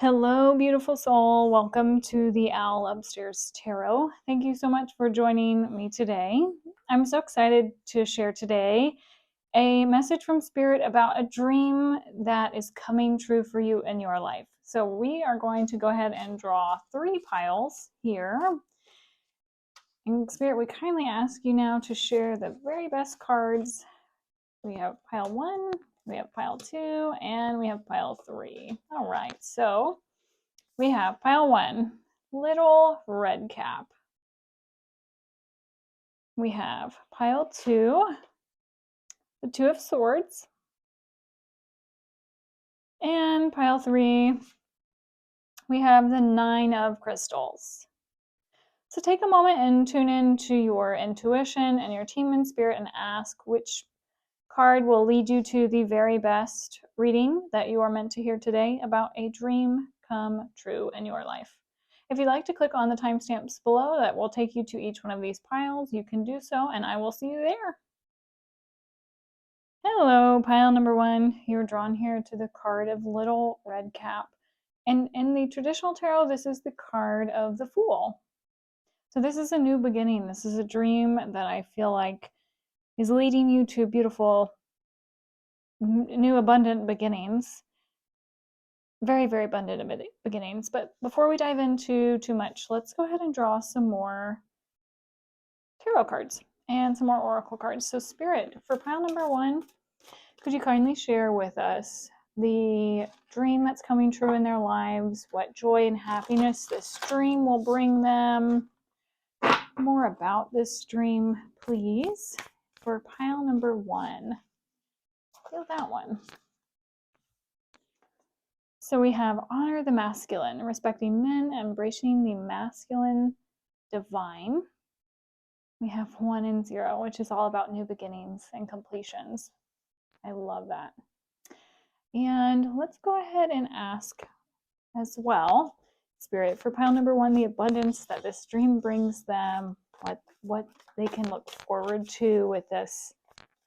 Hello, beautiful soul. Welcome to the Owl Upstairs Tarot. Thank you so much for joining me today. I'm so excited to share today a message from Spirit about a dream that is coming true for you in your life. So we are going to go ahead and draw 3 piles here. And Spirit, we kindly ask you now to share the very best cards. We have pile 1, we have pile 2, and we have pile 3. All right, so we have pile 1, little red cap. We have pile 2, the 2 of swords. And pile 3, we have the 9 of crystals. So take a moment and tune into your intuition and your team in spirit and ask which card will lead you to the very best reading that you are meant to hear today about a dream come true in your life. If you'd like to click on the timestamps below that will take you to each one of these piles, you can do so, and I will see you there. Hello, pile number 1. You're drawn here to the card of Little Red Cap. And in the traditional tarot, this is the card of the Fool. So this is a new beginning. This is a dream that I feel like is leading you to beautiful, new, abundant beginnings. Very, very abundant beginnings. But before we dive into too much, let's go ahead and draw some more tarot cards and some more oracle cards. So Spirit, for pile number 1, could you kindly share with us the dream that's coming true in their lives, what joy and happiness this dream will bring them? More about this dream, please, for pile number 1. Feel that one. So we have honor the masculine, respecting men, embracing the masculine divine. We have 1 and 0, which is all about new beginnings and completions. I love that. And let's go ahead and ask as well, Spirit, for pile number 1, the abundance that this dream brings them, what they can look forward to with this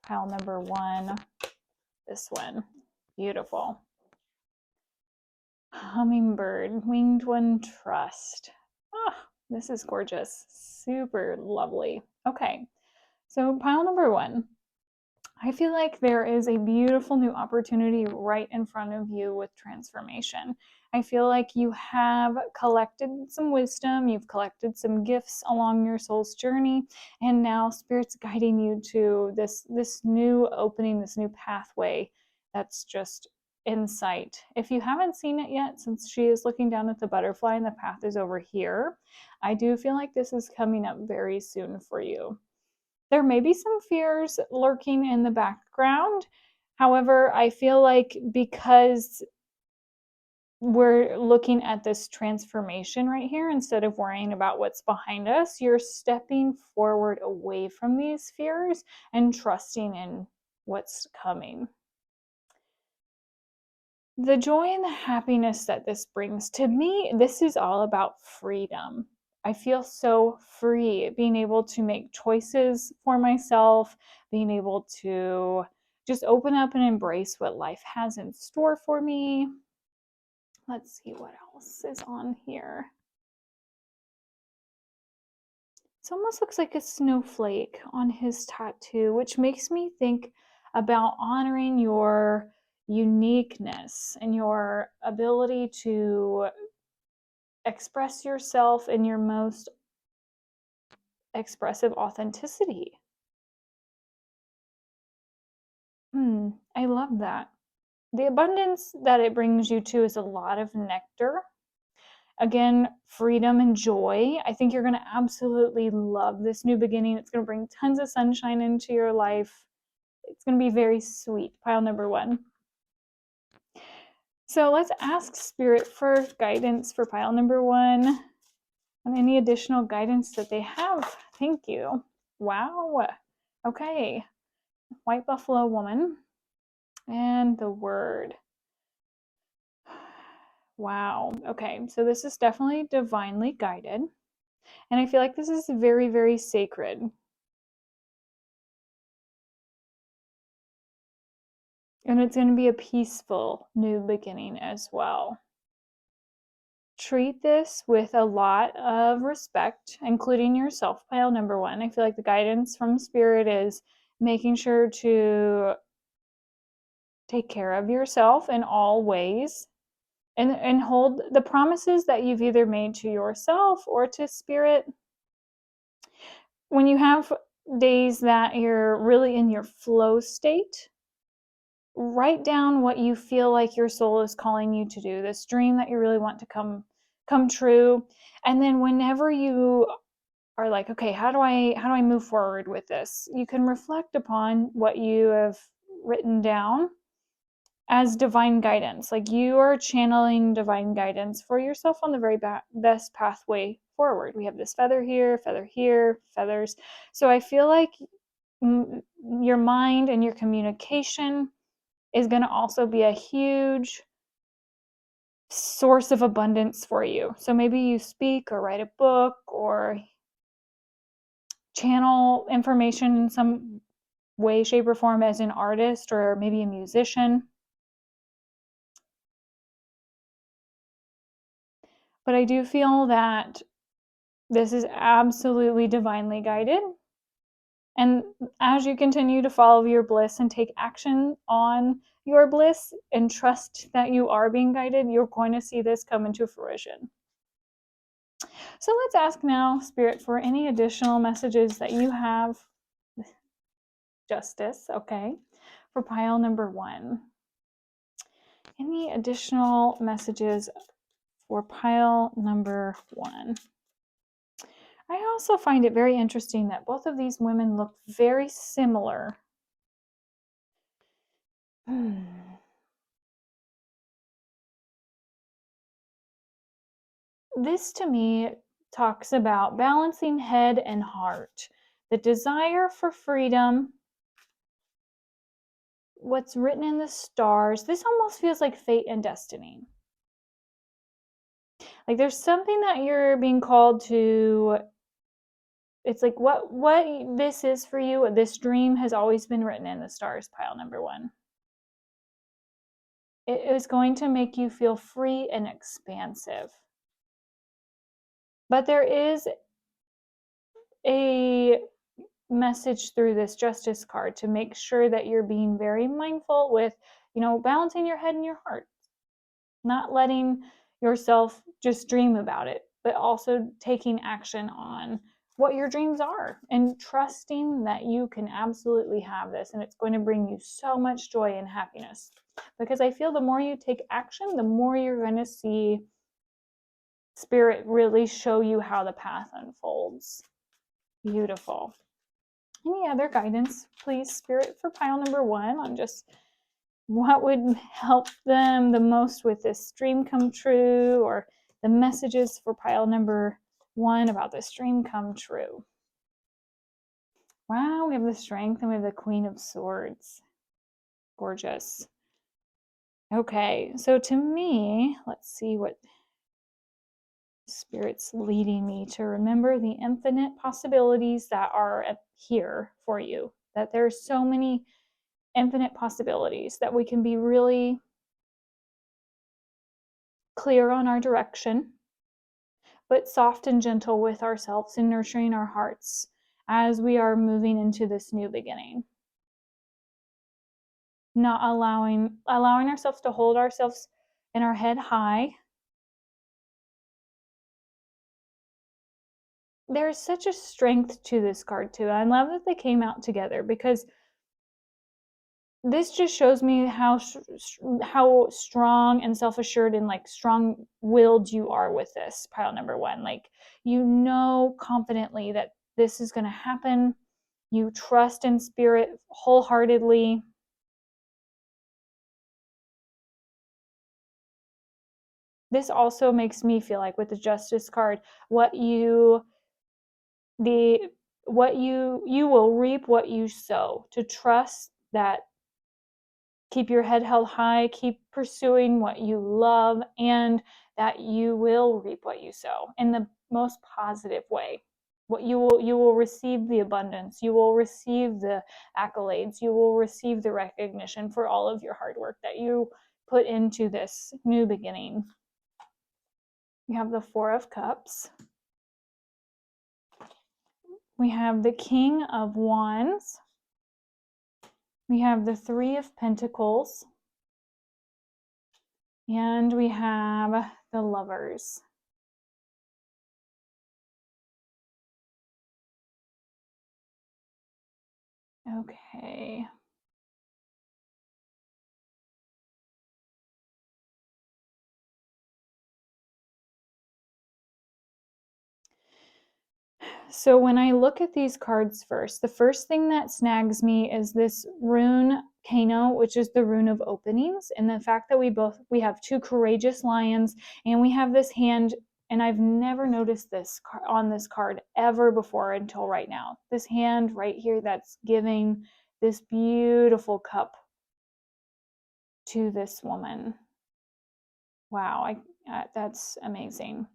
pile number 1. This one, beautiful. Hummingbird, winged one, trust. Ah, this is gorgeous, super lovely. Okay, so pile number 1. I feel like there is a beautiful new opportunity right in front of you with transformation. I feel like you have collected some wisdom, you've collected some gifts along your soul's journey, and now Spirit's guiding you to this new opening, this new pathway that's just in sight. If you haven't seen it yet, since she is looking down at the butterfly and the path is over here, I do feel like this is coming up very soon for you. There may be some fears lurking in the background. However, I feel like because we're looking at this transformation right here, instead of worrying about what's behind us, you're stepping forward away from these fears and trusting in what's coming. The joy and the happiness that this brings, to me, this is all about freedom. I feel so free, being able to make choices for myself, being able to just open up and embrace what life has in store for me. Let's see what else is on here. It almost looks like a snowflake on his tattoo, which makes me think about honoring your uniqueness and your ability to express yourself in your most expressive authenticity. I love that. The abundance that it brings you to is a lot of nectar. Again, freedom and joy. I think you're going to absolutely love this new beginning. It's going to bring tons of sunshine into your life. It's going to be very sweet. Pile number 1. So let's ask Spirit for guidance for pile number 1 and any additional guidance that they have. Thank you. Wow. Okay. White buffalo woman and the word. Wow. Okay. So this is definitely divinely guided. And I feel like this is very, very sacred. And it's going to be a peaceful new beginning as well. treat this with a lot of respect, including yourself, pile number one. I feel like the guidance from Spirit is making sure to take care of yourself in all ways and hold the promises that you've either made to yourself or to Spirit. When you have days that you're really in your flow state, write down what you feel like your soul is calling you to do, this dream that you really want to come true. And then whenever you are like, okay, how do I move forward with this? You can reflect upon what you have written down as divine guidance. Like you are channeling divine guidance for yourself on the very best pathway forward. We have this feather here, feathers. So I feel like your mind and your communication is going to also be a huge source of abundance for you. So maybe you speak or write a book or channel information in some way, shape, or form as an artist or maybe a musician. But I do feel that this is absolutely divinely guided. And as you continue to follow your bliss and take action on your bliss and trust that you are being guided, you're going to see this come into fruition. So let's ask now, Spirit, for any additional messages that you have. Justice, okay, for pile number one. Any additional messages for pile number one? I also find it very interesting that both of these women look very similar. This to me talks about balancing head and heart, the desire for freedom, what's written in the stars. This almost feels like fate and destiny. Like there's something that you're being called to. It's like what this is for you. This dream has always been written in the stars, pile number one. It is going to make you feel free and expansive. But there is a message through this justice card to make sure that you're being very mindful with, balancing your head and your heart. Not letting yourself just dream about it, but also taking action on what your dreams are and trusting that you can absolutely have this and it's going to bring you so much joy and happiness. Because I feel the more you take action, the more you're going to see Spirit really show you how the path unfolds. Beautiful. Any other guidance, please, Spirit, for pile number one on just what would help them the most with this dream come true, or the messages for pile number one about this dream come true? Wow, we have the Strength and we have the Queen of Swords. Gorgeous. Okay, so to me, let's see what Spirit's leading me to remember the infinite possibilities that are here for you. That there's so many infinite possibilities that we can be really clear on our direction, but soft and gentle with ourselves and nurturing our hearts as we are moving into this new beginning. Not allowing ourselves to hold ourselves in our head high. There's such a strength to this card too. I love that they came out together because this just shows me how strong and self-assured and like strong-willed you are with this pile number one. Like, confidently that this is going to happen. You trust in Spirit wholeheartedly. This also makes me feel like with the Justice card, you will reap what you sow. To trust that, keep your head held high, keep pursuing what you love, and that you will reap what you sow in the most positive way. You will receive the abundance, you will receive the accolades, you will receive the recognition for all of your hard work that you put into this new beginning. We have the Four of Cups. We have the King of Wands. We have the Three of Pentacles. And we have the Lovers. Okay. So when I look at these cards first, the first thing that snags me is this rune Kano, which is the rune of openings, and the fact that we have two courageous lions, and we have this hand, and I've never noticed this on this card ever before until right now. This hand right here that's giving this beautiful cup to this woman. Wow, that's amazing.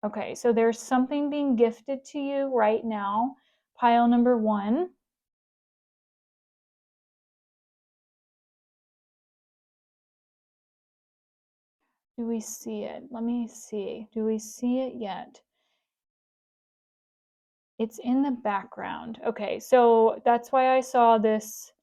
Okay, so there's something being gifted to you right now. Pile number 1. Do we see it? Let me see. Do we see it yet? It's in the background. Okay, so that's why I saw this.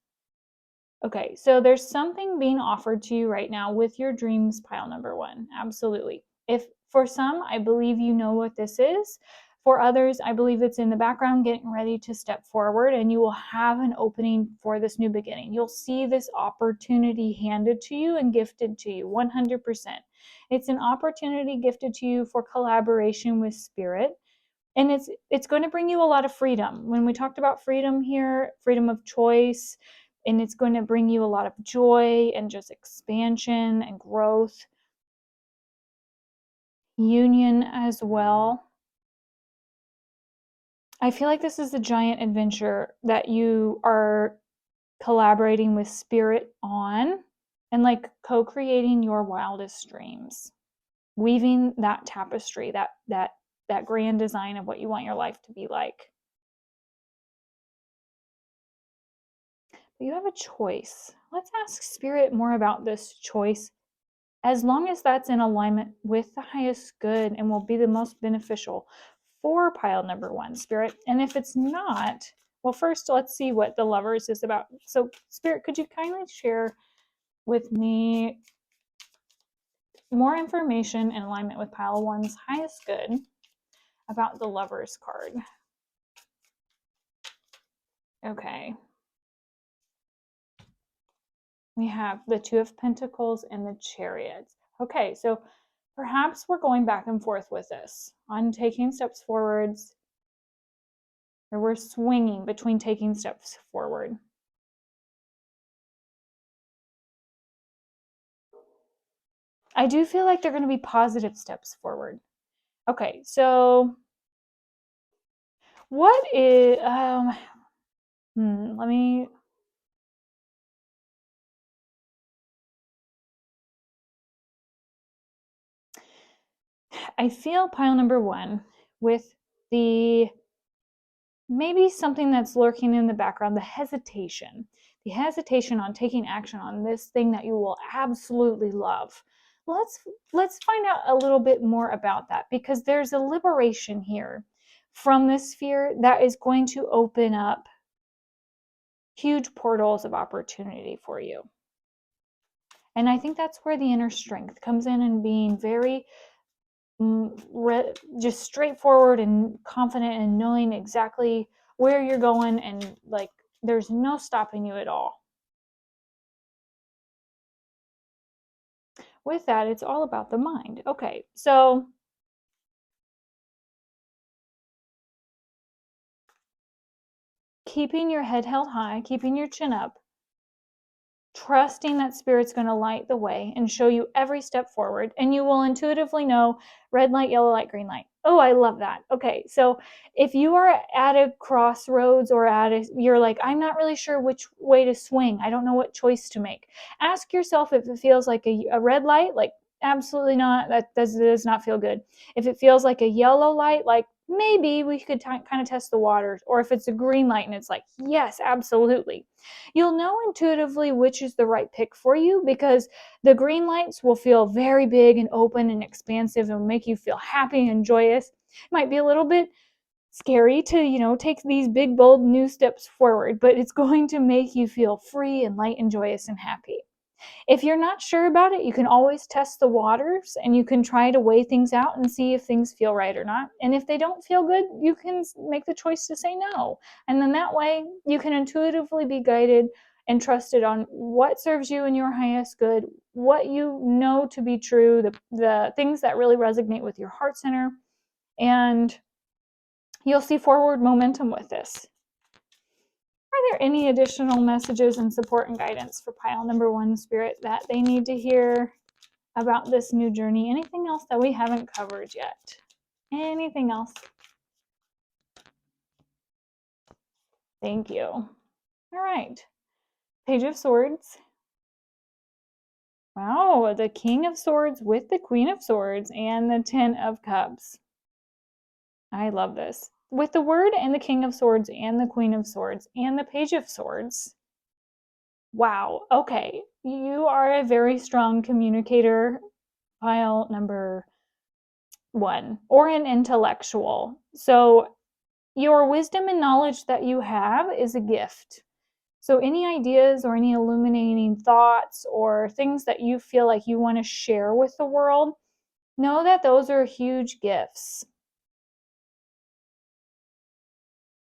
Okay, so there's something being offered to you right now with your dreams, pile number 1. Absolutely. If for some, I believe you know what this is. For others, I believe it's in the background getting ready to step forward, and you will have an opening for this new beginning. You'll see this opportunity handed to you and gifted to you 100%. It's an opportunity gifted to you for collaboration with spirit. And it's going to bring you a lot of freedom. When we talked about freedom here, freedom of choice, and it's going to bring you a lot of joy and just expansion and growth. Union as well. I feel like this is a giant adventure that you are collaborating with spirit on, and like co-creating your wildest dreams, weaving that tapestry, that grand design of what you want your life to be like. But you have a choice. Let's ask spirit more about this choice, as long as that's in alignment with the highest good and will be the most beneficial for pile number 1, spirit. And if it's not, well, first let's see what the Lovers is about. So spirit, could you kindly share with me more information in alignment with pile 1's highest good about the Lovers card? Okay. We have the Two of Pentacles and the Chariot. Okay, so perhaps we're going back and forth with this on taking steps forwards, or we're swinging between taking steps forward. I do feel like they're going to be positive steps forward. Okay, so what is, let me, I feel pile number 1 with the, maybe something that's lurking in the background, the hesitation on taking action on this thing that you will absolutely love. Let's find out a little bit more about that, because there's a liberation here from this fear that is going to open up huge portals of opportunity for you. And I think that's where the inner strength comes in, and being very just straightforward and confident and knowing exactly where you're going, and like there's no stopping you at all. With that, it's all about the mind. Okay, so keeping your head held high, keeping your chin up, trusting that spirit's going to light the way and show you every step forward, and you will intuitively know red light, yellow light, green light. Oh, I love that. Okay, so if you are at a crossroads, or you're like, I'm not really sure which way to swing, I don't know what choice to make, ask yourself if it feels like a red light, like absolutely not, that does not feel good. If it feels like a yellow light, like maybe we could kind of test the waters. Or if it's a green light and it's like, yes, absolutely. You'll know intuitively which is the right pick for you, because the green lights will feel very big and open and expansive and make you feel happy and joyous. It might be a little bit scary to, take these big, bold new steps forward, but it's going to make you feel free and light and joyous and happy. If you're not sure about it, you can always test the waters and you can try to weigh things out and see if things feel right or not. And if they don't feel good, you can make the choice to say no. And then that way you can intuitively be guided and trusted on what serves you in your highest good, what you know to be true, the things that really resonate with your heart center. And you'll see forward momentum with this. Are there any additional messages and support and guidance for pile number 1, Spirit, that they need to hear about this new journey? Anything else that we haven't covered yet? Anything else? Thank you. All right. Page of Swords. Wow, the King of Swords with the Queen of Swords and the 10 of Cups. I love this. With the Word and the King of Swords and the Queen of Swords and the Page of Swords. Wow, okay. You are a very strong communicator, pile number 1, or an intellectual. So your wisdom and knowledge that you have is a gift. So any ideas or any illuminating thoughts or things that you feel like you want to share with the world, know that those are huge gifts.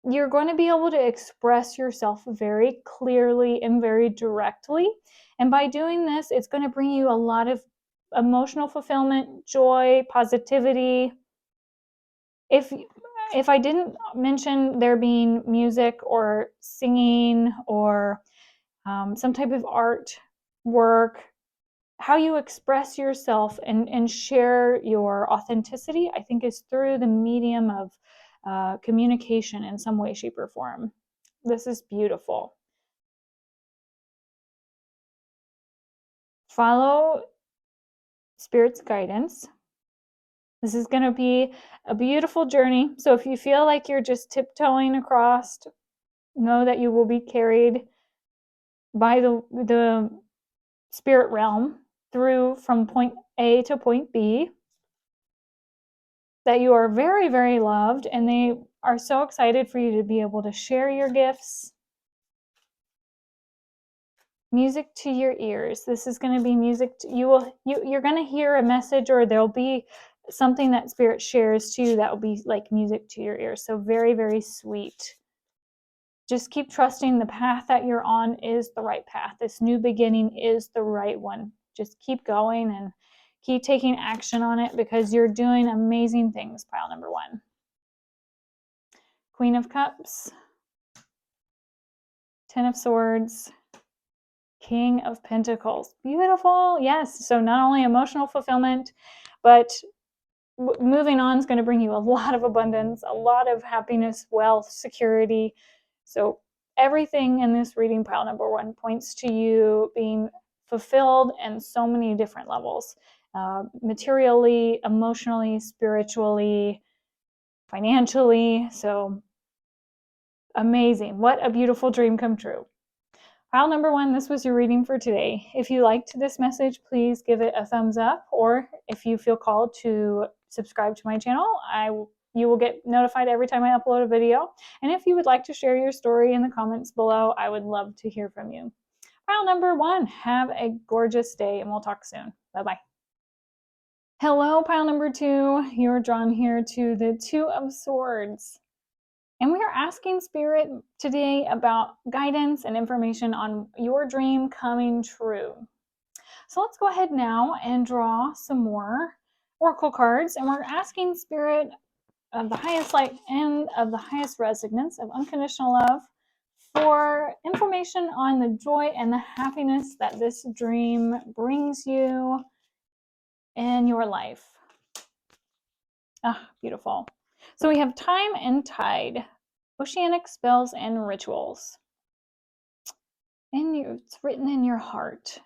You're going to be able to express yourself very clearly and very directly. And by doing this, it's going to bring you a lot of emotional fulfillment, joy, positivity. If I didn't mention there being music or singing or some type of art work, how you express yourself and share your authenticity, I think, is through the medium of communication in some way, shape, or form. This is beautiful. Follow Spirit's guidance. This is going to be a beautiful journey. So if you feel like you're just tiptoeing across, know that you will be carried by the spirit realm through from point A to point B, that you are very, very loved, and they are so excited for you to be able to share your gifts. Music to your ears. This is going to be music you're going to hear a message, or there'll be something that Spirit shares to you that will be like music to your ears. So very, very sweet. Just keep trusting the path that you're on is the right path. This new beginning is the right one. Just keep going and keep taking action on it, because you're doing amazing things, pile number 1. Queen of Cups, 10 of Swords, King of Pentacles. Beautiful. Yes. So not only emotional fulfillment, but moving on is going to bring you a lot of abundance, a lot of happiness, wealth, security. So everything in this reading, pile number 1, points to you being fulfilled in so many different levels, materially, emotionally, spiritually, financially. So amazing. What a beautiful dream come true. Pile number 1, this was your reading for today. If you liked this message, please give it a thumbs up, or if you feel called to subscribe to my channel, you will get notified every time I upload a video. And if you would like to share your story in the comments below, I would love to hear from you. Pile number 1, have a gorgeous day, and we'll talk soon. Bye-bye. Hello, pile number 2. You're drawn here to the 2 of Swords. And we are asking Spirit today about guidance and information on your dream coming true. So let's go ahead now and draw some more Oracle cards. And we're asking Spirit of the highest light and of the highest resonance of unconditional love for information on the joy and the happiness that this dream brings you in your life. Ah, beautiful. So we have time and tide, oceanic spells and rituals. And it's written in your heart.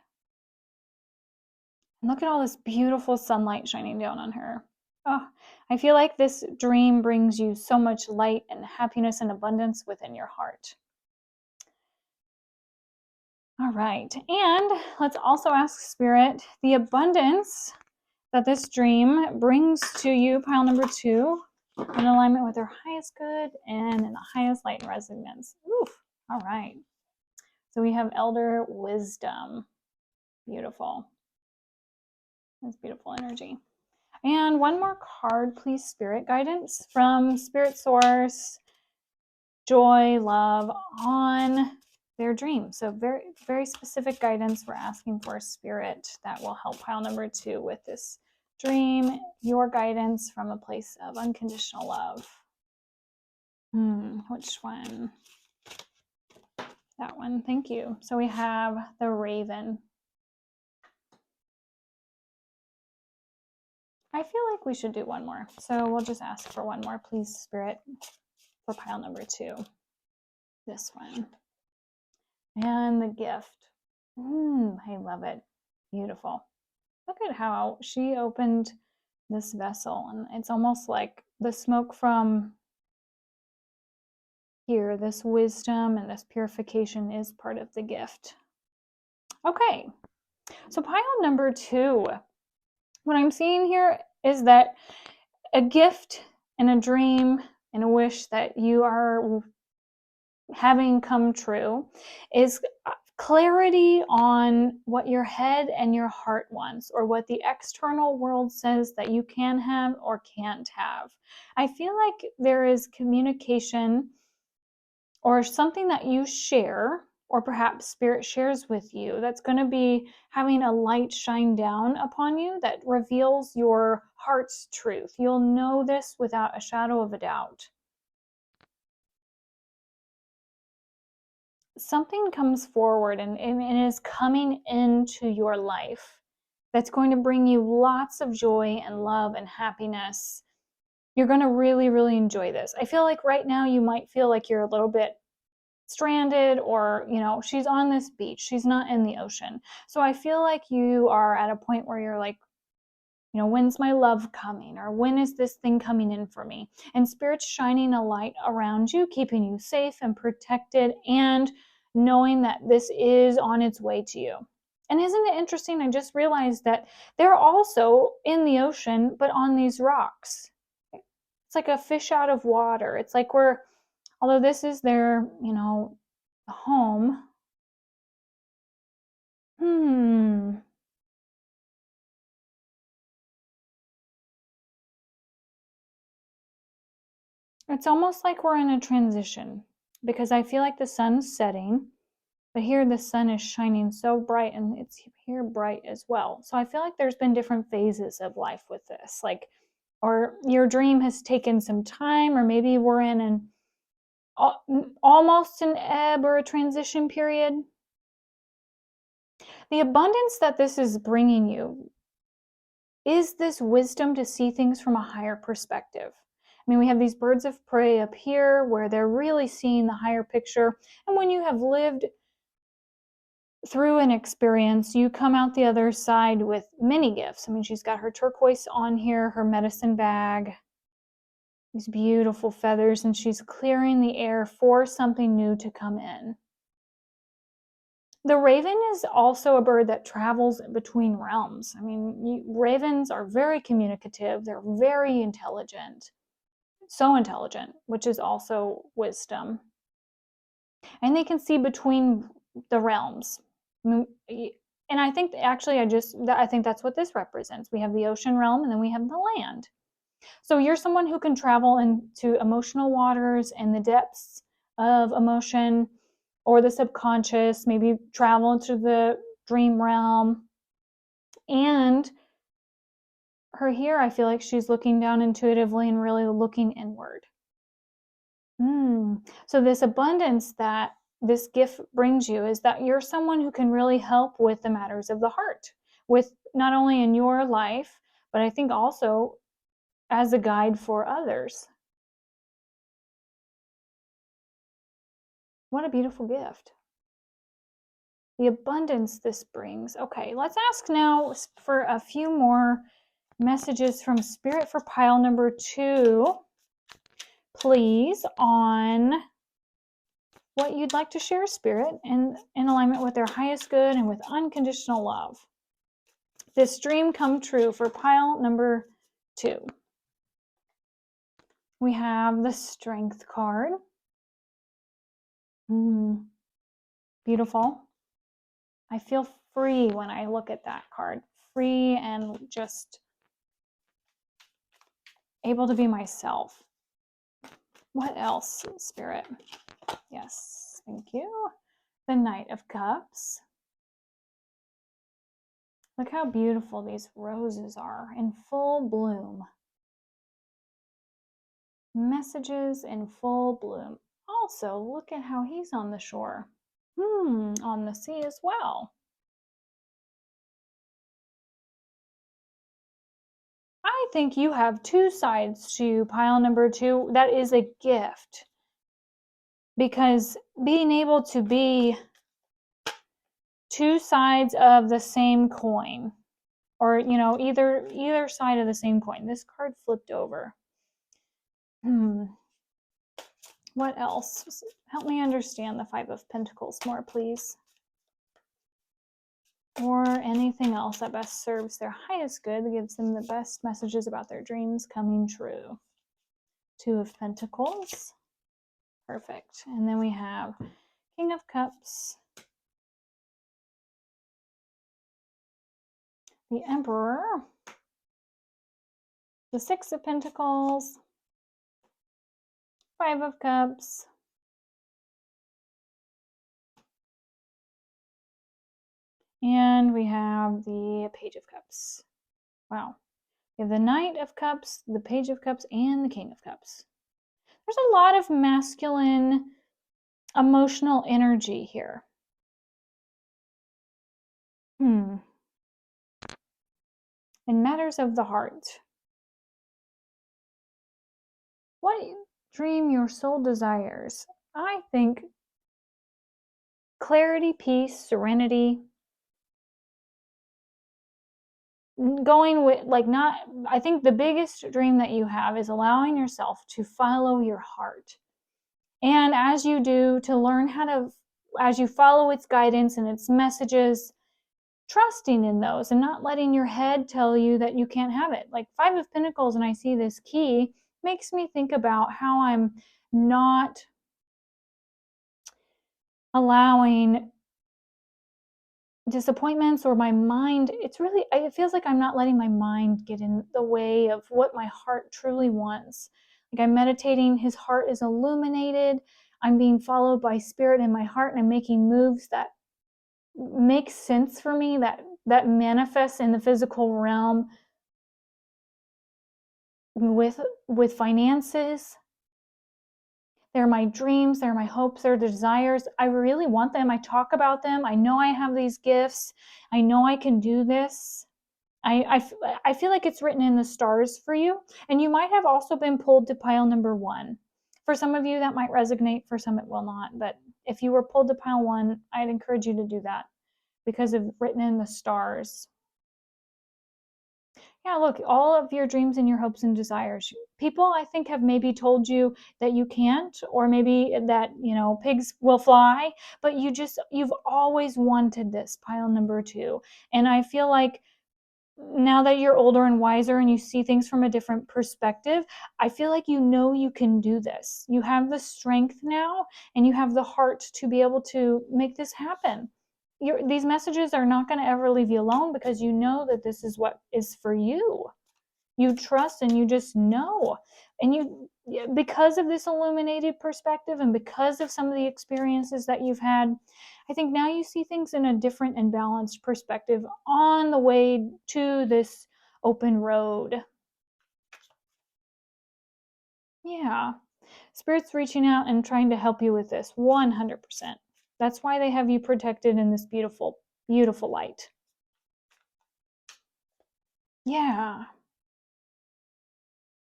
And look at all this beautiful sunlight shining down on her. Oh, I feel like this dream brings you so much light and happiness and abundance within your heart. All right, and let's also ask Spirit the abundance that this dream brings to you, pile number 2, in alignment with their highest good and in the highest light and resonance. Oof. All right. So we have Elder Wisdom. Beautiful. That's beautiful energy. And one more card, please, Spirit Guidance from Spirit Source, joy, love on their dream. So very, very specific guidance we're asking for, Spirit, that will help pile number 2 with this dream, your guidance from a place of unconditional love. Which one? That one, thank you. So we have the Raven. I feel like we should do one more. So we'll just ask for one more, please, Spirit, for pile number 2. This one. And the gift. I love it. Beautiful. Look at how she opened this vessel, and it's almost like the smoke from here, this wisdom and this purification is part of the gift. Okay, so pile number 2. What I'm seeing here is that a gift and a dream and a wish that you are having come true is clarity on what your head and your heart wants, or what the external world says that you can have or can't have. I feel like there is communication or something that you share, or perhaps Spirit shares with you, that's going to be having a light shine down upon you that reveals your heart's truth. You'll know this without a shadow of a doubt. Something comes forward and is coming into your life that's going to bring you lots of joy and love and happiness. You're going to really, really enjoy this. I feel like right now you might feel like you're a little bit stranded, or, she's on this beach, she's not in the ocean. So I feel like you are at a point where you're like, when's my love coming? Or when is this thing coming in for me? And Spirit's shining a light around you, keeping you safe and protected, and knowing that this is on its way to you. And isn't it interesting? I just realized that they're also in the ocean, but on these rocks. It's like a fish out of water. It's like although this is their, home. It's almost like we're in a transition, because I feel like the sun's setting, but here the sun is shining so bright, and it's here bright as well. So I feel like there's been different phases of life with this, or your dream has taken some time, or maybe we're in almost an ebb or a transition period. The abundance that this is bringing you is this wisdom to see things from a higher perspective. I mean, we have these birds of prey up here where they're really seeing the higher picture. And when you have lived through an experience, you come out the other side with many gifts. I mean, she's got her turquoise on here, her medicine bag, these beautiful feathers, and she's clearing the air for something new to come in. The raven is also a bird that travels between realms. I mean, ravens are very communicative. They're very intelligent. So intelligent, which is also wisdom. And they can see between the realms. And I think actually I think that's what this represents. We have the ocean realm, and then we have the land. So you're someone who can travel into emotional waters and the depths of emotion, or the subconscious, maybe travel into the dream realm. And her here, I feel like she's looking down intuitively and really looking inward. So this abundance that this gift brings you is that you're someone who can really help with the matters of the heart, with not only in your life, but I think also as a guide for others. What a beautiful gift. The abundance this brings. Okay, let's ask now for a few more messages from Spirit for pile number 2, please, on what you'd like to share, Spirit, in alignment with their highest good and with unconditional love. This dream come true for pile number 2. We have the Strength card. Beautiful. I feel free when I look at that card. Free and just able to be myself. What else, Spirit? Yes, thank you. The Knight of Cups. Look how beautiful these roses are in full bloom. Messages in full bloom. Also, look at how he's on the shore. On the sea as well. I think you have 2 sides to pile number 2. That is a gift. Because being able to be 2 sides of the same coin, or either side of the same coin. This card flipped over. What else? Help me understand the 5 of Pentacles more, please. Or anything else that best serves their highest good, that gives them the best messages about their dreams coming true. 2 of Pentacles. Perfect. And then we have King of Cups, the Emperor, the 6 of Pentacles, 5 of Cups, and we have the Page of Cups. Wow. We have the Knight of Cups, the Page of Cups, and the King of Cups. There's a lot of masculine emotional energy here. In matters of the heart. What dream your soul desires? I think clarity, peace, serenity. Going with, I think the biggest dream that you have is allowing yourself to follow your heart. And as you do, to learn how to, as you follow its guidance and its messages, trusting in those and not letting your head tell you that you can't have it. Like 5 of Pentacles, and I see this key, makes me think about how I'm not allowing disappointments or my mind. It feels like I'm not letting my mind get in the way of what my heart truly wants. Like I'm meditating, his heart is illuminated. I'm being followed by Spirit in my heart, and I'm making moves that make sense for me, that manifests in the physical realm with finances. They're my dreams, they're my hopes, they're desires. I really want them. I talk about them. I know I have these gifts. I know I can do this. I feel like it's written in the stars for you. And you might have also been pulled to pile number 1. For some of you, that might resonate. For some, it will not. But if you were pulled to pile 1, I'd encourage you to do that because of written in the stars. Yeah, look, all of your dreams and your hopes and desires. People, I think, have maybe told you that you can't, or maybe that, pigs will fly, but you've always wanted this, pile number 2. And I feel like now that you're older and wiser and you see things from a different perspective, I feel like you can do this. You have the strength now, and you have the heart to be able to make this happen. These messages are not going to ever leave you alone, because you know that this is what is for you. You trust and you just know. And because of this illuminated perspective and because of some of the experiences that you've had, I think now you see things in a different and balanced perspective on the way to this open road. Yeah. Spirit's reaching out and trying to help you with this 100%. That's why they have you protected in this beautiful, beautiful light. Yeah.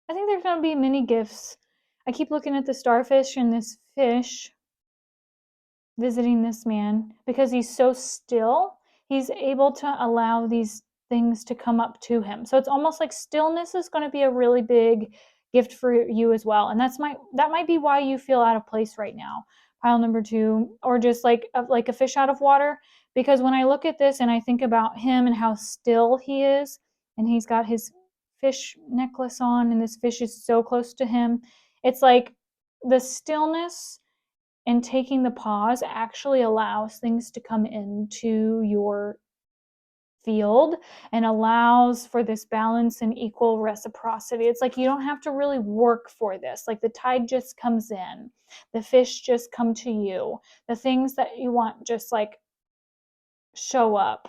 I think there's going to be many gifts. I keep looking at the starfish and this fish visiting this man because he's so still. He's able to allow these things to come up to him. So it's almost like stillness is going to be a really big gift for you as well. And that might be why you feel out of place right now. Pile number 2, or just like a fish out of water. Because when I look at this and I think about him and how still he is, and he's got his fish necklace on, and this fish is so close to him, it's like the stillness and taking the pause actually allows things to come into your field and allows for this balance and equal reciprocity. It's like you don't have to really work for this. Like the tide just comes in, the fish just come to you, the things that you want just like show up.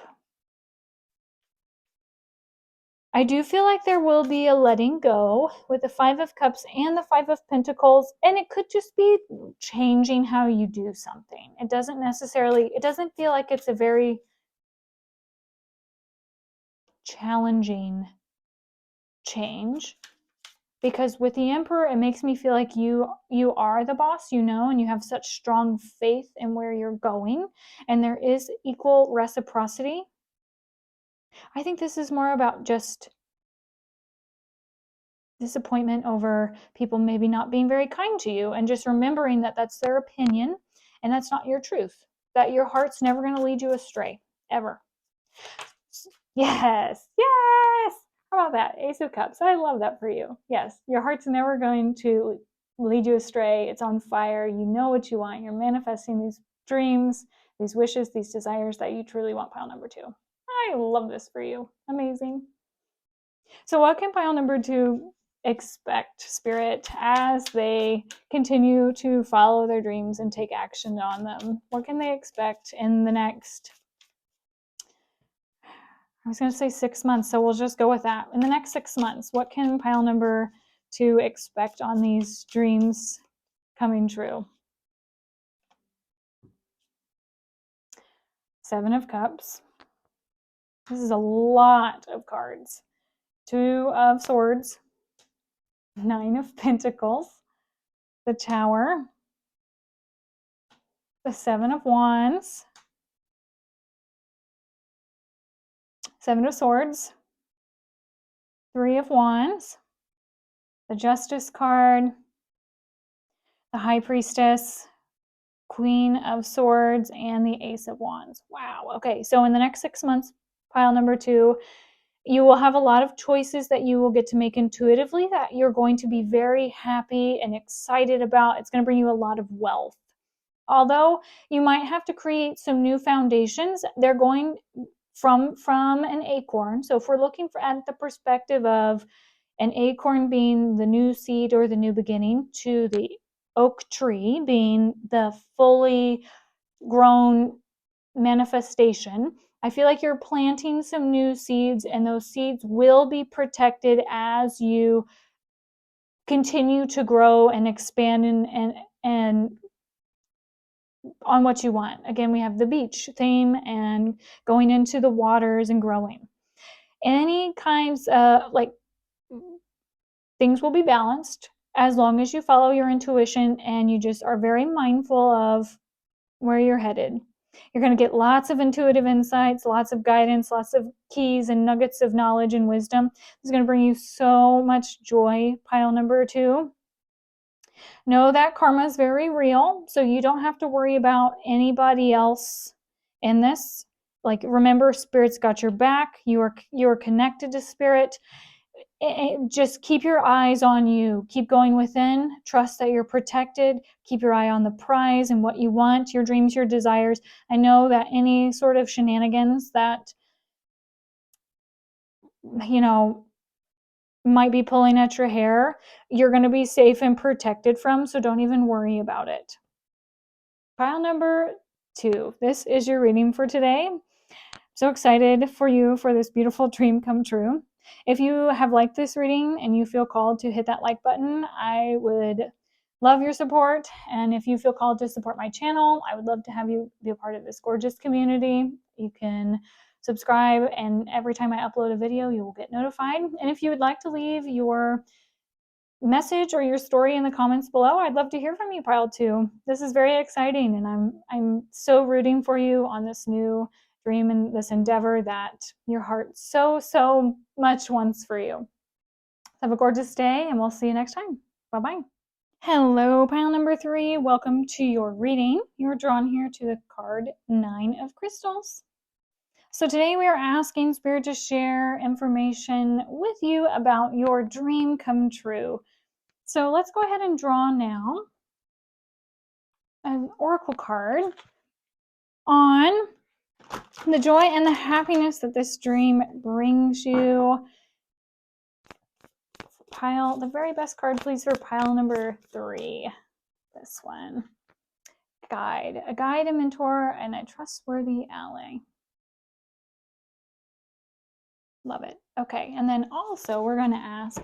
I do feel like there will be a letting go with the 5 of Cups and the 5 of Pentacles, and it could just be changing how you do something. It doesn't feel like it's a very challenging change, because with the Emperor, it makes me feel like you are the boss, and you have such strong faith in where you're going, and there is equal reciprocity. I think this is more about just disappointment over people maybe not being very kind to you, and just remembering that that's their opinion and that's not your truth, that your heart's never going to lead you astray, ever. Yes. How about that? Ace of Cups. I love that for you. Yes, your heart's never going to lead you astray. It's on fire. You know what you want. You're manifesting these dreams, these wishes, these desires that you truly want. Pile number 2. I love this for you. Amazing. So what can pile number 2 expect, Spirit, as they continue to follow their dreams and take action on them? What can they expect in the next, I was going to say 6 months, so we'll just go with that. In the next 6 months, what can pile number 2 expect on these dreams coming true? 7 of Cups. This is a lot of cards. 2 of Swords. 9 of Pentacles. The Tower. The 7 of Wands. 7 of Swords. 3 of Wands. The Justice card. The High Priestess. Queen of Swords, and the Ace of Wands. Wow. Okay, so in the next 6 months, pile number 2, you will have a lot of choices that you will get to make intuitively that you're going to be very happy and excited about. It's going to bring you a lot of wealth. Although you might have to create some new foundations, they're going from an acorn. So if we're looking at the perspective of an acorn being the new seed or the new beginning, to the oak tree being the fully grown manifestation, I feel like you're planting some new seeds, and those seeds will be protected as you continue to grow and expand and on what you want. Again, we have the beach theme and going into the waters and growing. Any kinds of things will be balanced as long as you follow your intuition and you just are very mindful of where you're headed. You're going to get lots of intuitive insights, lots of guidance, lots of keys and nuggets of knowledge and wisdom. It's going to bring you so much joy. Pile number 2. Know that karma is very real, so you don't have to worry about anybody else in this. Like, remember, Spirit's got your back. You are connected to Spirit. Just keep your eyes on you. Keep going within. Trust that you're protected. Keep your eye on the prize and what you want, your dreams, your desires. I know that any sort of shenanigans that, might be pulling at your hair, you're going to be safe and protected from, so don't even worry about it. Pile number 2. This is your reading for today. So excited for you for this beautiful dream come true. If you have liked this reading and you feel called to hit that like button, I would love your support. And if you feel called to support my channel, I would love to have you be a part of this gorgeous community. You can subscribe, and every time I upload a video, you will get notified. And if you would like to leave your message or your story in the comments below, I'd love to hear from you, pile 2. This is very exciting, and I'm so rooting for you on this new dream and this endeavor that your heart so much wants for you. Have a gorgeous day, and we'll see you next time. Bye-bye. Hello, pile number 3. Welcome to your reading. You're drawn here to the card 9 of Crystals. So today we are asking Spirit to share information with you about your dream come true. So let's go ahead and draw now an oracle card on the joy and the happiness that this dream brings you. Pile, the very best card, please, for pile number 3. This one. Guide. A guide, a mentor, and a trustworthy ally. Love it. Okay, and then also we're going to ask,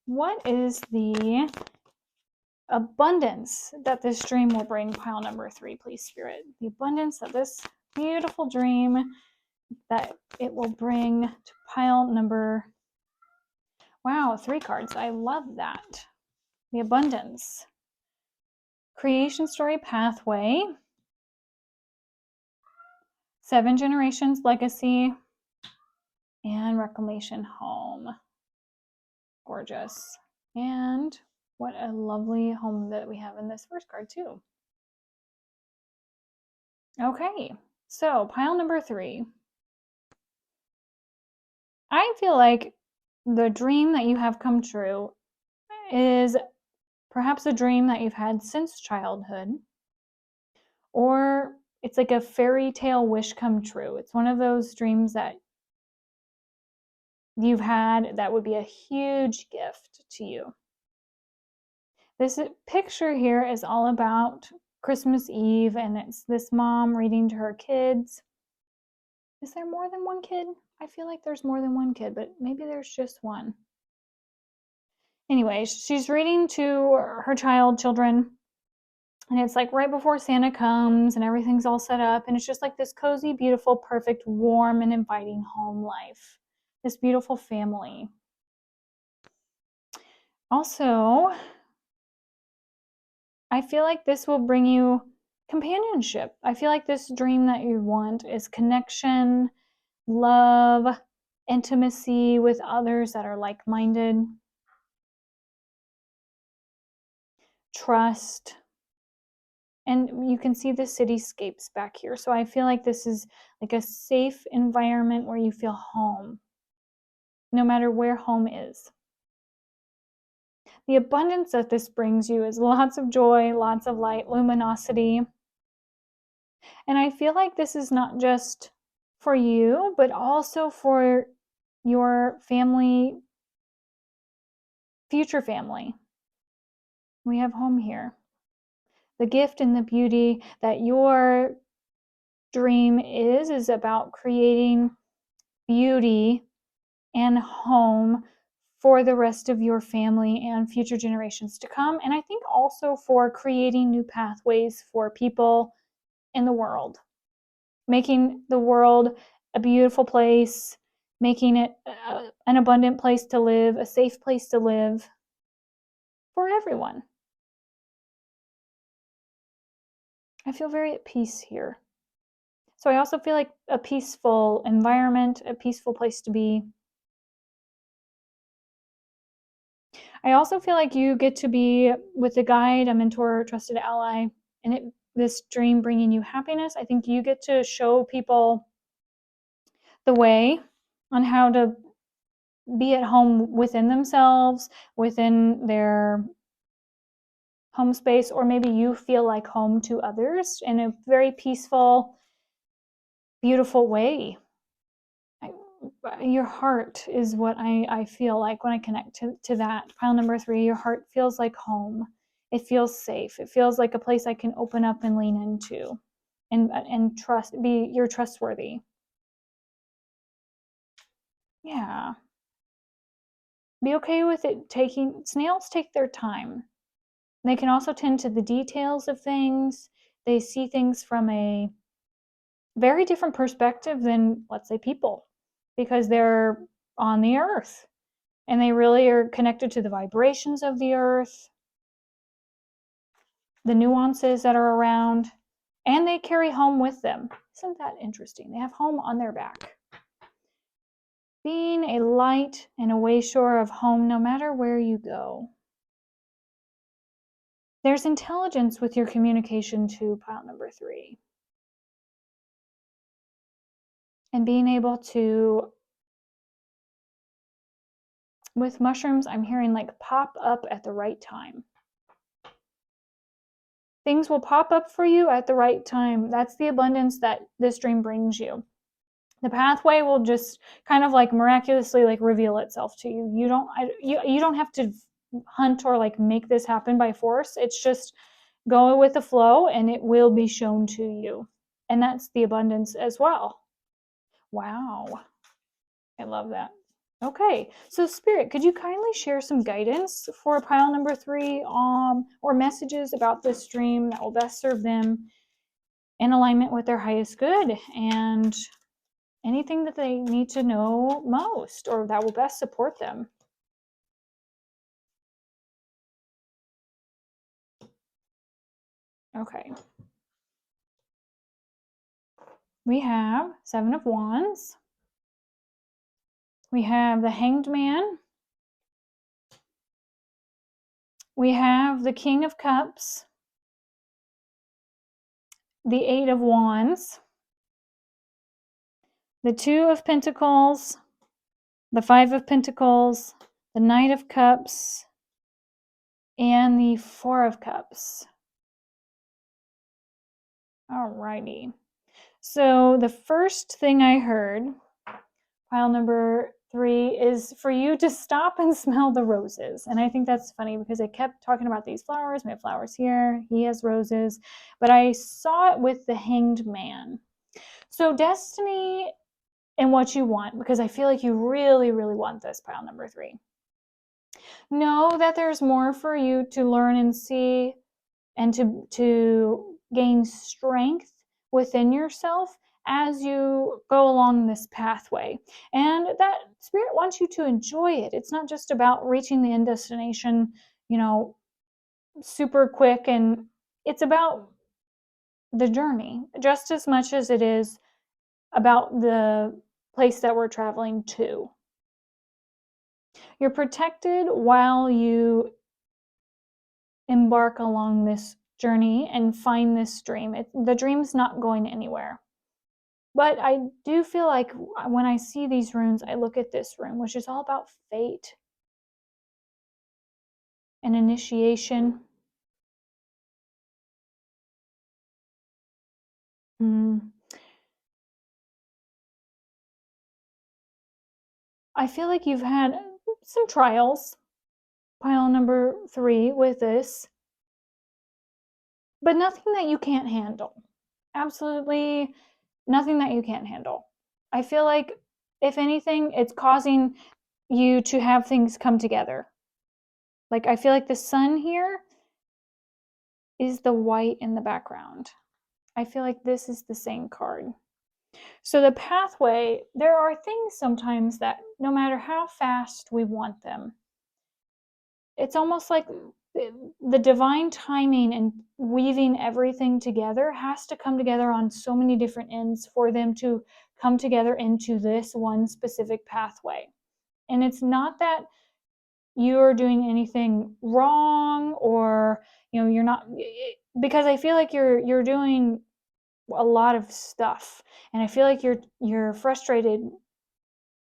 what is the abundance that this dream will bring? Pile number 3, please, Spirit. The abundance that this beautiful dream that it will bring to pile number, wow, 3 cards. I love that. The abundance. Creation story pathway. 7 generations legacy. And reclamation home. Gorgeous. And what a lovely home that we have in this first card too. Okay, so pile number 3. I feel like the dream that you have come true is perhaps a dream that you've had since childhood, or it's like a fairy tale wish come true. It's one of those dreams that you've had that would be a huge gift to you. This picture here is all about Christmas Eve, and it's this mom reading to her kids. Is there more than one kid? I feel like there's more than one kid, but maybe there's just one. Anyway, she's reading to her children, and it's like right before Santa comes and everything's all set up, and it's just like this cozy, beautiful, perfect, warm, and inviting home life. This beautiful family. Also, I feel like this will bring you companionship. I feel like this dream that you want is connection, love, intimacy with others that are like-minded, trust, and you can see the cityscapes back here. So I feel like this is like a safe environment where you feel home, no matter where home is. The abundance that this brings you is lots of joy, lots of light, luminosity. And I feel like this is not just for you, but also for your family, future family. We have home here. The gift and the beauty that your dream is about creating beauty and home for the rest of your family and future generations to come. And I think also for creating new pathways for people in the world, making the world a beautiful place, making it an abundant place to live, a safe place to live for everyone. I feel very at peace here. So I also feel like a peaceful environment, a peaceful place to be. I also feel like you get to be with a guide, a mentor, trusted ally, and this dream bringing you happiness. I think you get to show people the way on how to be at home within themselves, within their home space, or maybe you feel like home to others in a very peaceful, beautiful way. Your heart is what I feel like when I connect to that. Pile number 3, your heart feels like home. It feels safe. It feels like a place I can open up and lean into and trust, you're trustworthy. Yeah. Be okay with it snails take their time. They can also tend to the details of things. They see things from a very different perspective than, let's say, people, because they're on the earth and they really are connected to the vibrations of the earth, the nuances that are around, and they carry home with them. Isn't that interesting? They have home on their back. Being a light and a wayshore of home no matter where you go. There's intelligence with your communication to pile number 3. And being able to, with mushrooms, I'm hearing like pop up at the right time. Things will pop up for you at the right time. That's the abundance that this dream brings you. The pathway will just kind of like miraculously like reveal itself to you. You don't have to hunt or like make this happen by force. It's just go with the flow and it will be shown to you. And that's the abundance as well. Wow. I love that. Okay, so Spirit, could you kindly share some guidance for pile number 3 or messages about this dream that will best serve them in alignment with their highest good and anything that they need to know most or that will best support them? Okay. We have 7 of Wands. We have the Hanged Man. We have the King of Cups. The 8 of Wands. The 2 of Pentacles. The 5 of Pentacles. The Knight of Cups. And the 4 of Cups. Alrighty. So the first thing I heard, pile number 3, is for you to stop and smell the roses. And I think that's funny because I kept talking about these flowers. We have flowers here. He has roses. But I saw it with the Hanged Man. So destiny and what you want, because I feel like you really, really want this, pile number 3. Know that there's more for you to learn and see and to gain strength within yourself as you go along this pathway. And that Spirit wants you to enjoy it. It's not just about reaching the end destination, super quick, and it's about the journey just as much as it is about the place that we're traveling to. You're protected while you embark along this journey and find this dream. The dream's not going anywhere. But I do feel like when I see these runes, I look at this rune, which is all about fate and initiation. I feel like you've had some trials, pile number 3, with this, but nothing that you can't handle. Absolutely nothing that you can't handle. I feel like, if anything, it's causing you to have things come together. Like, I feel like the sun here is the white in the background. I feel like this is the same card. So the pathway, there are things sometimes that no matter how fast we want them, it's almost like the divine timing and weaving everything together has to come together on so many different ends for them to come together into this one specific pathway. And it's not that you're doing anything wrong or you're not, because I feel like you're doing a lot of stuff, and I feel like you're frustrated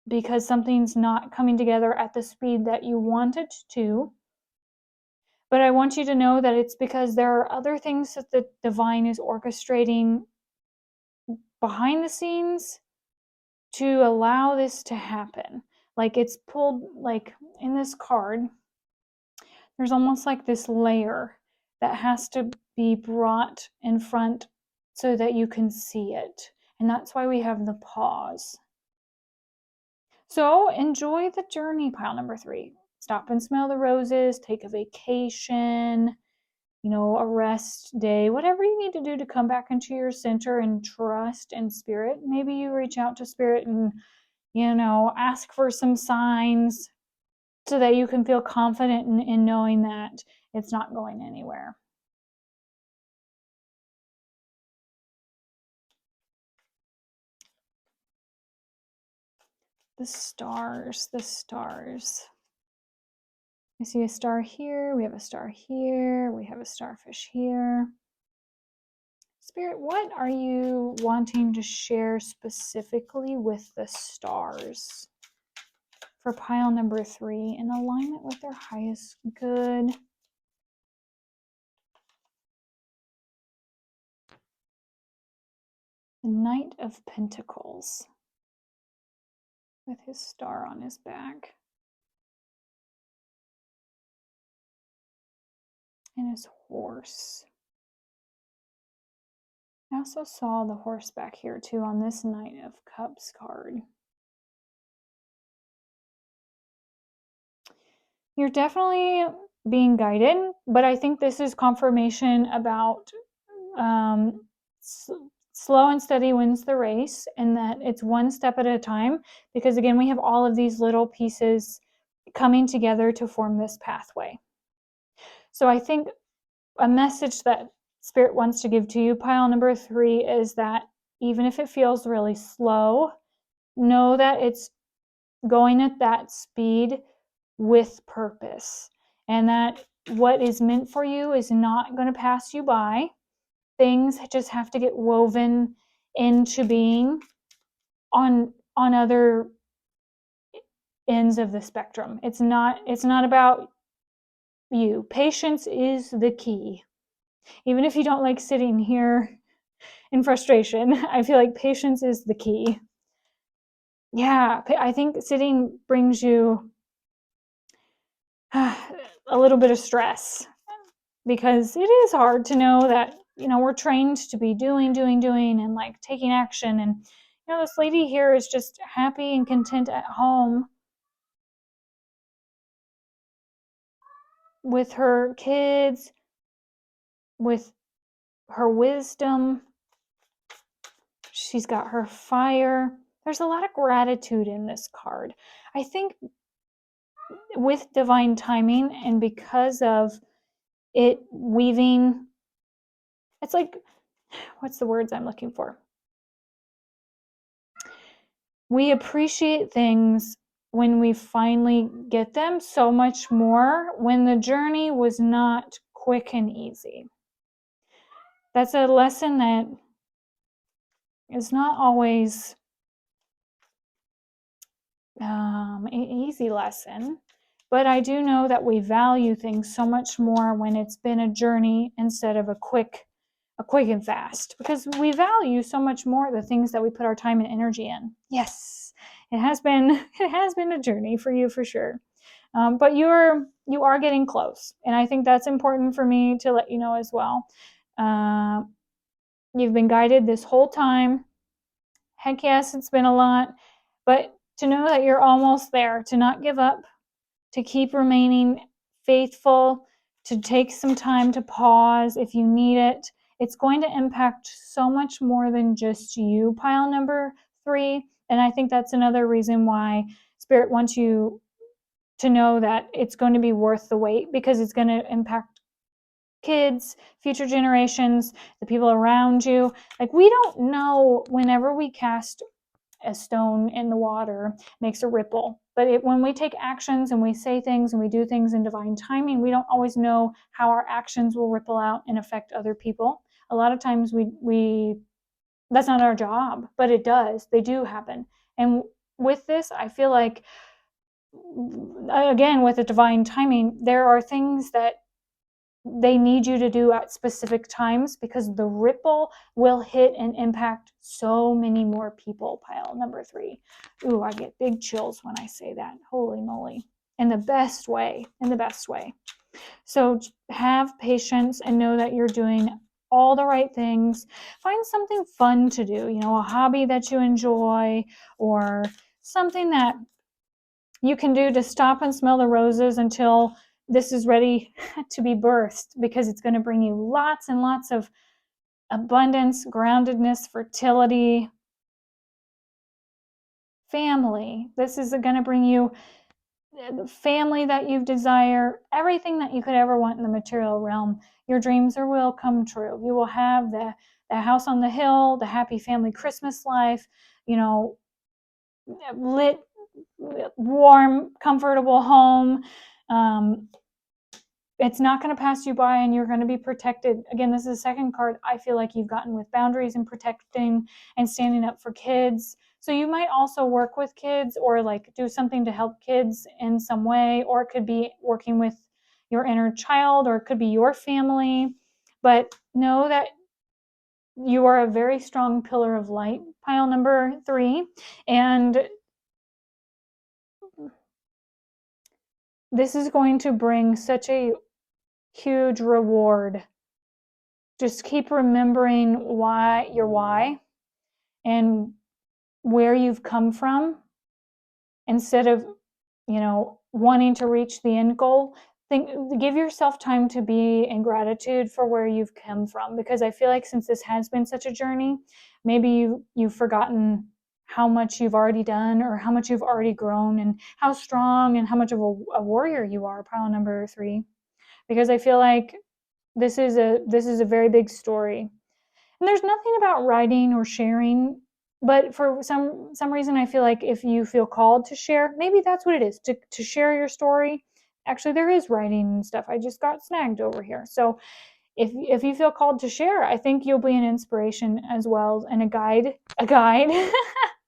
because something's not coming together at the speed that you want it to. But I want you to know that it's because there are other things that the divine is orchestrating behind the scenes to allow this to happen. Like, it's pulled, like in this card, there's almost like this layer that has to be brought in front so that you can see it. And that's why we have the pause. So enjoy the journey, pile number 3. Stop and smell the roses, take a vacation, a rest day, whatever you need to do to come back into your center and trust in Spirit. Maybe you reach out to Spirit and, ask for some signs so that you can feel confident in knowing that it's not going anywhere. The stars, the stars. I see a star here, we have a star here, we have a starfish here. Spirit, what are you wanting to share specifically with the stars for pile number 3 in alignment with their highest good? The Knight of Pentacles with his star on his back. And his horse. I also saw the horse back here too on this Knight of Cups card. You're definitely being guided, but I think this is confirmation about slow and steady wins the race, and that it's one step at a time, because again, we have all of these little pieces coming together to form this pathway. So I think a message that Spirit wants to give to you, pile number 3, is that even if it feels really slow, know that it's going at that speed with purpose, and that what is meant for you is not going to pass you by. Things just have to get woven into being on other ends of the spectrum. It's not about you. Patience is the key. Even if you don't like sitting here in frustration, I feel like patience is the key. Yeah, I think sitting brings you a little bit of stress, because it is hard to know that, we're trained to be doing, and like taking action. And, this lady here is just happy and content at home with her kids, with her wisdom. She's got her fire. There's a lot of gratitude in this card. I think with divine timing, and because of it weaving, it's like, what's the words I'm looking for? We appreciate things when we finally get them so much more when the journey was not quick and easy. That's a lesson that is not always an easy lesson, but I do know that we value things so much more when it's been a journey instead of a quick and fast, because we value so much more the things that we put our time and energy in. Yes, it has been a journey for you for sure, but you are getting close, and I think that's important for me to let you know as well. You've been guided this whole time. Heck yes, it's been a lot, but to know that you're almost there, to not give up, to keep remaining faithful, to take some time to pause if you need it. It's going to impact so much more than just you, pile number 3. And I think that's another reason why Spirit wants you to know that it's going to be worth the wait, because it's going to impact kids, future generations, the people around you. Like, we don't know, whenever we cast a stone in the water, makes a ripple. But when we take actions and we say things and we do things in divine timing, we don't always know how our actions will ripple out and affect other people. A lot of times we that's not our job, but it does. They do happen. And with this, I feel like, again, with the divine timing, there are things that they need you to do at specific times, because the ripple will hit and impact so many more people, pile number 3. Ooh, I get big chills when I say that. Holy moly. In the best way. So have patience and know that you're doing all the right things. Find something fun to do, a hobby that you enjoy, or something that you can do to stop and smell the roses until this is ready to be birthed, because it's going to bring you lots and lots of abundance, groundedness, fertility, family. This is going to bring you the family that you desire, everything that you could ever want in the material realm. Your dreams will come true. You will have the house on the hill, the happy family Christmas life, lit warm, comfortable home. It's not going to pass you by, and you're going to be protected. Again, this is the second card I feel like you've gotten with boundaries and protecting and standing up for kids. So you might also work with kids or like do something to help kids in some way, or it could be working with your inner child, or it could be your family. But know that you are a very strong pillar of light, pile number 3. And this is going to bring such a huge reward. Just keep remembering your why and where you've come from, instead of, wanting to reach the end goal. Give yourself time to be in gratitude for where you've come from, because I feel like since this has been such a journey, maybe you've forgotten how much you've already done, or how much you've already grown, and how strong and how much of a warrior you are, pile number 3. Because I feel like this is a very big story. And there's nothing about writing or sharing, but for some reason I feel like if you feel called to share, maybe that's what it is, to share your story. Actually, there is writing and stuff. I just got snagged over here. So if you feel called to share, I think you'll be an inspiration as well, and a guide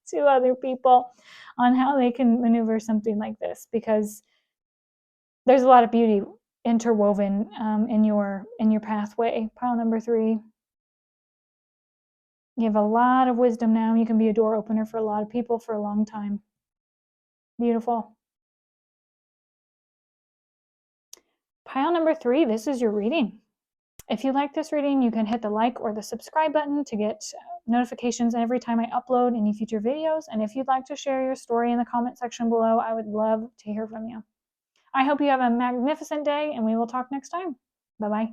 to other people on how they can maneuver something like this, because there's a lot of beauty interwoven in your pathway, pile number 3. You have a lot of wisdom now. You can be a door opener for a lot of people for a long time. Beautiful. Pile number 3, this is your reading. If you like this reading, you can hit the like or the subscribe button to get notifications every time I upload any future videos. And if you'd like to share your story in the comment section below, I would love to hear from you. I hope you have a magnificent day, and we will talk next time. Bye-bye.